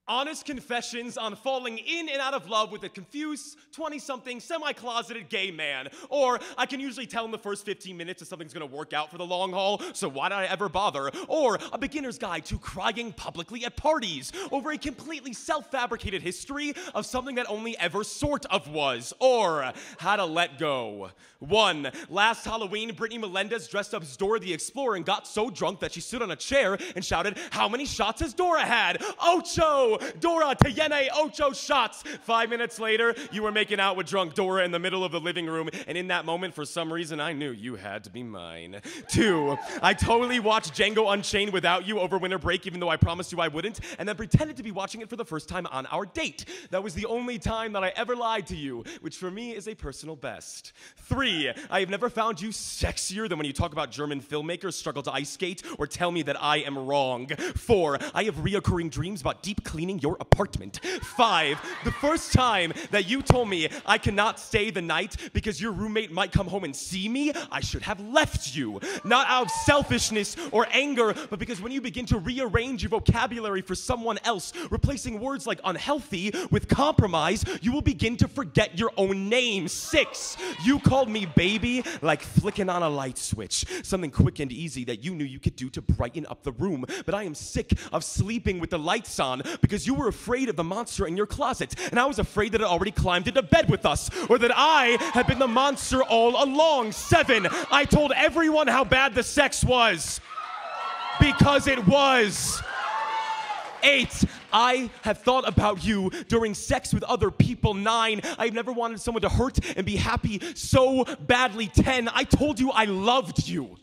Honest confessions on falling in and out of love with a confused 20-something semi-closeted gay man. Or I can usually tell in the first 15 minutes if something's gonna work out for the long haul, so why did I ever bother? Or a beginner's guide to crying publicly at parties over a completely self-fabricated history of something that only ever sort of was. Or how to let go. 1. Last Halloween, Brittany Melendez dressed up as Dora the Explorer and got so drunk that she stood on a chair and shouted, "How many shots has Dora had? Ocho! Dora, tiene ocho shots." 5 minutes later, you were making out with drunk Dora in the middle of the living room, and in that moment, for some reason, I knew you had to be mine. 2. I totally watched Django Unchained without you over winter break, even though I promised you I wouldn't, and then pretended to be watching it for the first time on our date. That was the only time that I ever lied to you, which for me is a personal best. 3. I have never found you sexier than when you talk about German filmmakers struggle to ice skate or tell me that I am wrong. 4. I have reoccurring dreams about deep cleaning your apartment. 5. The first time that you told me I cannot stay the night because your roommate might come home and see me, I should have left you. Not out of selfishness or anger, but because when you begin to rearrange your vocabulary for someone else, replacing words like unhealthy with compromise, you will begin to forget your own name. 6. You called me baby like flicking on a light switch. Something quick and easy that you knew you could do to brighten up the room. But I am sick of sleeping with the lights on because you were afraid of the monster in your closet, and I was afraid that it already climbed into bed with us, or that I had been the monster all along. 7. I told everyone how bad the sex was because it was. 8. I have thought about you during sex with other people. 9. I've never wanted someone to hurt and be happy so badly. 10. I told you I loved you.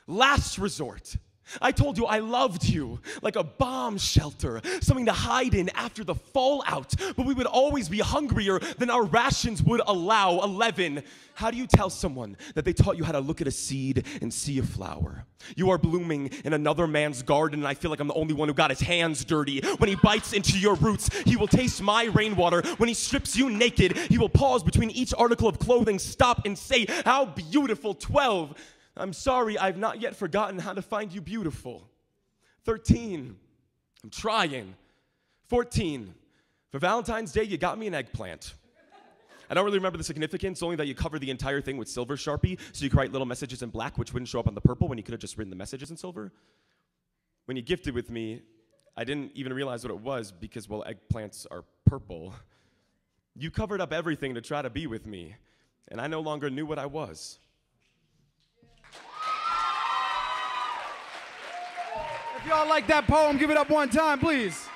Last resort. I told you I loved you like a bomb shelter, something to hide in after the fallout, but we would always be hungrier than our rations would allow. 11. How do you tell someone that they taught you how to look at a seed and see a flower? You are blooming in another man's garden, and I feel like I'm the only one who got his hands dirty. When he bites into your roots, he will taste my rainwater. When he strips you naked, he will pause between each article of clothing, stop and say, "How beautiful." 12. I'm sorry, I've not yet forgotten how to find you beautiful. 13, I'm trying. 14, for Valentine's Day, you got me an eggplant. I don't really remember the significance, only that you covered the entire thing with silver Sharpie, so you could write little messages in black, which wouldn't show up on the purple when you could have just written the messages in silver. When you gifted with me, I didn't even realize what it was because, well, eggplants are purple. You covered up everything to try to be with me, and I no longer knew what I was. If y'all like that poem, give it up one time, please.